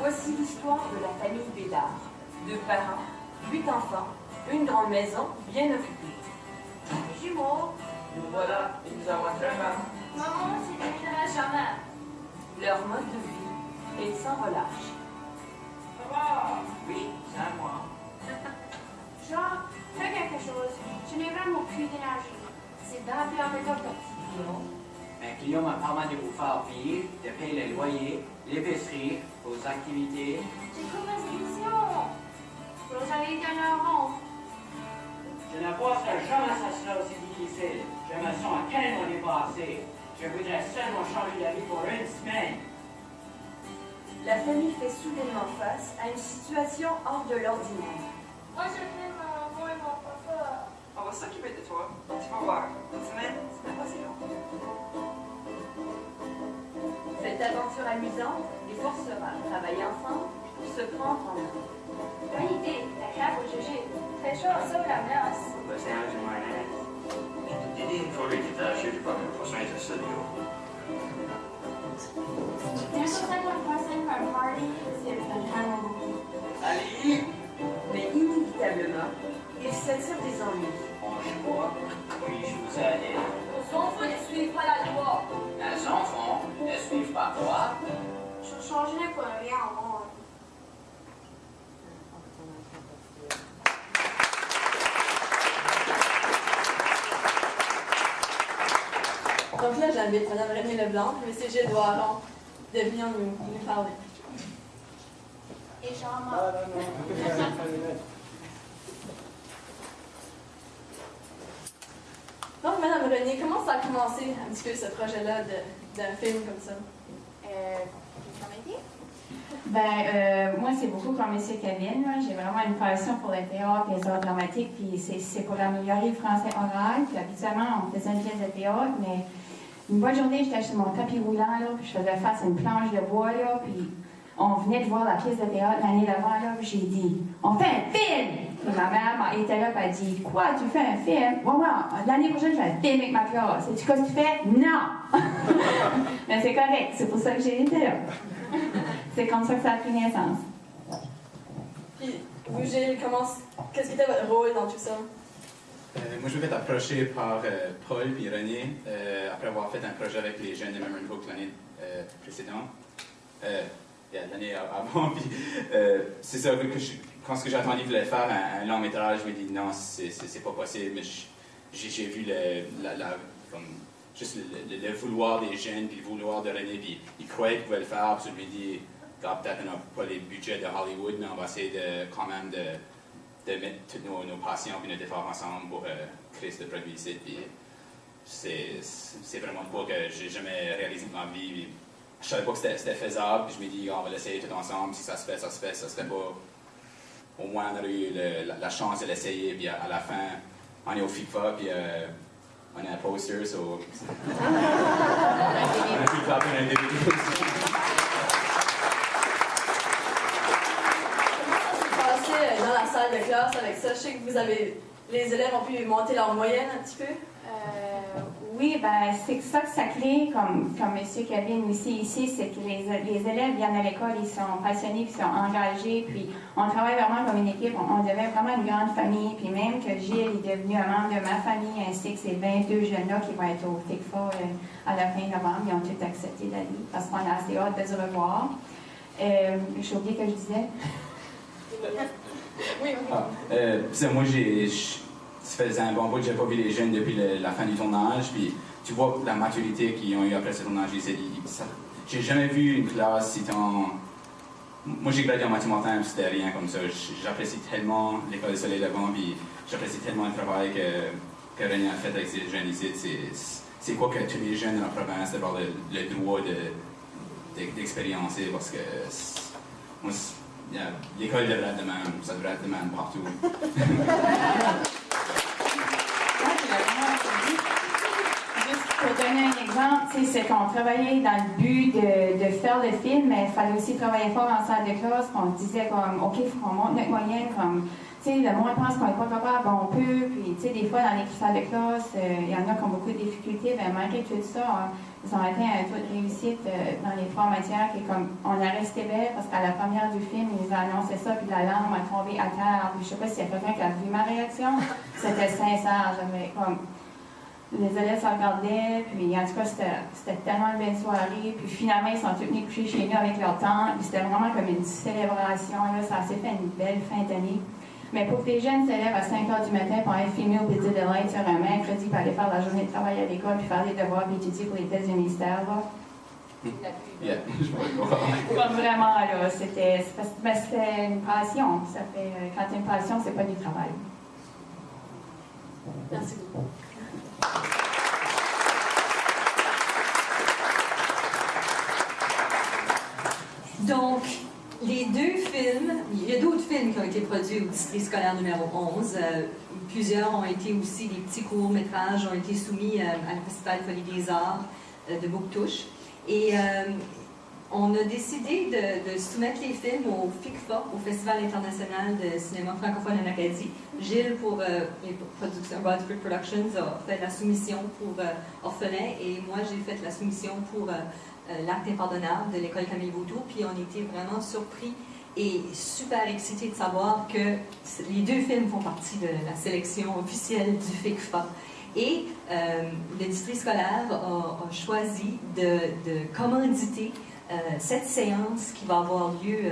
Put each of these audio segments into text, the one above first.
Voici l'histoire de la famille Bédard. 2 parents, 8 enfants, une grande maison bien occupée. Les jumeaux. Nous voilà, et nous avons très faim. Maman, c'est devenu la chamade. Leur mode de vie est sans relâche. Papa! Oui, c'est à moi. Jean, fais quelque chose. Je n'ai vraiment plus d'énergie. C'est d'appeler avec un petit client. Un client m'a permis de vous faire vivre, de payer les loyers, l'épicerie, vos activités. J'ai comme mes émissions. Rosalie Gagneron. Je ne penserai jamais ça sera aussi difficile. Je me sens tellement dépassé. Je voudrais seulement changer d'avis pour une semaine. La famille fait soudainement face à une situation hors de l'ordinaire. Moi, je fais ma maman et mon papa. On va s'occuper de toi. Tu vas voir. Une semaine, ce n'est pas si long. Cette aventure amusante les forcera à travailler ensemble pour se prendre en main. Bonne idée, la crème au jujube. Très chaud, sauve la menace. C'est un de moi, Didi får riktigt kyrkan på Sveriges studio. There's a second person for a party. C'est le time. Allez! Mais inévitablement, ils s'attirent des ennuis. Bonjour, puis-je vous aider? Aux enfants ne suivent pas la loi. Les enfants ne suivent pas quoi? Je changerai pour rien au monde. Donc là, j'invite Mme Renée Leblanc et M. Gilles Doiron de venir nous parler. Et Jean-Marc. Donc, Mme Renée, comment ça a commencé un petit peu ce projet-là d'un film comme ça? Moi, c'est beaucoup comme M. Kevin. Là. J'ai vraiment une passion pour le théâtre et les arts dramatiques, puis c'est pour améliorer le français oral. Puis habituellement, on faisait une pièce de théâtre, mais une bonne journée, j'étais sur mon tapis roulant, là, puis je faisais face à une planche de bois, là, puis on venait de voir la pièce de théâtre l'année d'avant, là, puis j'ai dit « On fait un film! » Puis ma mère était là, puis elle a dit « Quoi, tu fais un film? »« Ouais, l'année prochaine, je vais un film avec ma classe. Sais-tu quoi que tu fais? »« Non! » Mais c'est correct, c'est pour ça que j'ai été là. C'est comme ça que ça a pris naissance. Puis, vous, Gilles, qu'est-ce qui était votre rôle dans tout ça? Moi, je me fait approcher par Paul et René après avoir fait un projet avec les jeunes de Memory Hook l'année précédente. L'année avant. Puis, c'est ça que quand j'ai attendu de faire un long métrage, je me dis non, c'est pas possible. Mais j'ai vu juste le vouloir des jeunes, puis le vouloir de René, puis ils croyaient qu'ils pouvaient le faire. Puis je me dis, peut-être on n'a pas les budgets de Hollywood, mais on va essayer quand même de mettre toutes nos passions et nos efforts ensemble pour créer ce produit ici. Puis c'est vraiment une fois que j'ai jamais réalisé de ma vie. Puis je savais pas que c'était faisable, puis je me dis, on va l'essayer tout ensemble. Si ça se fait, ça se fait. Ça se fait pas. Au moins, on aurait eu la chance de l'essayer, puis à la fin, on est au FIFA, puis on a un poster, so... on a pu faire un DVD. Dans la salle de classe avec ça, je sais que les élèves ont pu monter leur moyenne un petit peu. Oui, c'est ça que ça crée, comme M. Kevin aussi ici, c'est que les élèves viennent à l'école, ils sont passionnés, ils sont engagés, puis on travaille vraiment comme une équipe, on devient vraiment une grande famille, puis même que Gilles est devenu un membre de ma famille, ainsi que ces 22 jeunes-là qui vont être au TICFA à la fin novembre, ils ont tout accepté d'aller, parce qu'on a assez hâte de se revoir. J'ai oublié que je disais. Oui. Moi, ça faisait un bon bout que j'ai pas vu les jeunes depuis la fin du tournage, puis tu vois la maturité qu'ils ont eu après ce tournage. J'ai jamais vu une classe si tant... Moi, j'ai gradué en mathématiques, c'était rien comme ça. J'apprécie tellement l'École du Soleil Levant, puis j'apprécie tellement le travail que René a fait avec ces jeunes ici. C'est quoi que tous les jeunes dans la province d'avoir le droit d'expériencer, parce que moi, l'école devrait être de même, ça devrait être de même partout. Juste pour donner donner un exemple, c'est qu'on travaillait dans le but de faire le film, mais il fallait aussi travailler fort en salle de classe. On disait comme, OK, il faut qu'on monte notre moyenne, comme, tu sais, le monde pense qu'on n'est pas capable, on peut. Puis, tu sais, des fois, dans les salles de classe, il y en a qui ont beaucoup de difficultés, mais malgré tout ça, ils ont atteint un taux de réussite dans les 3 matières qui est comme, on a resté bête parce qu'à la première du film, ils nous ont annoncé ça, puis la lampe a tombé à terre. Puis, je sais pas s'il y a quelqu'un qui a vu ma réaction. C'était sincère, j'avais comme. Les élèves se regardaient, puis en tout cas, c'était tellement une belle soirée. Puis finalement, ils sont tous venus coucher chez nous avec leur tante. Puis c'était vraiment comme une célébration. Là. Ça s'est fait une belle fin d'année. Mais pour que les jeunes s'élèvent à 5 h du matin pour aller filmer au Petit Delight sur un mercredi, pour aller faire la journée de travail à l'école, puis faire des devoirs, puis étudier pour les tests du ministère, là. Yeah, je vois pas. Comme vraiment, là, c'était une passion. Ça fait, quand c'est une passion, c'est pas du travail. Merci beaucoup. Donc, les 2 films, il y a d'autres films qui ont été produits au district scolaire numéro 11. Plusieurs ont été aussi, des petits courts-métrages ont été soumis à le Festival Folie des Arts de Bouctouche. Et on a décidé de soumettre les films au FICFA, au Festival international de cinéma francophone en Acadie. Gilles, pour les productions, Rodford Productions, a fait la soumission pour Orphelin, et moi, j'ai fait la soumission pour L'acte impardonnable de l'école Camille Vautour, puis on était vraiment surpris et super excités de savoir que les 2 films font partie de la sélection officielle du FICFA. Et le district scolaire a choisi de commanditer cette séance qui va avoir lieu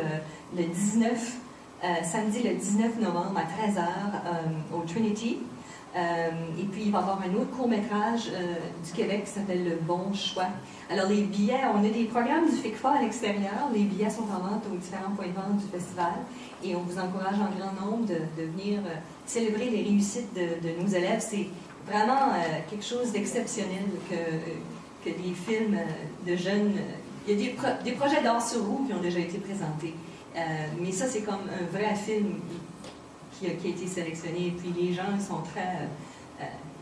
le 19, samedi le 19 novembre à 13h au Trinity. Et puis, il va y avoir un autre court-métrage du Québec qui s'appelle Le Bon Choix. Alors, les billets, on a des programmes du FICFA à l'extérieur. Les billets sont en vente aux différents points de vente du festival. Et on vous encourage en grand nombre de venir célébrer les réussites de nos élèves. C'est vraiment quelque chose d'exceptionnel que les films de jeunes... il y a des projets d'art sur roue qui ont déjà été présentés. Mais ça, c'est comme un vrai film qui a été sélectionné. Et puis les gens sont très...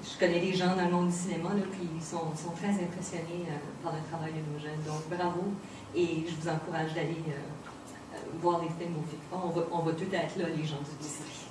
je connais des gens dans le monde du cinéma, là, puis ils sont très impressionnés par le travail de nos jeunes. Donc bravo, et je vous encourage d'aller voir les films au FICFA. On va tout être là, les gens du district.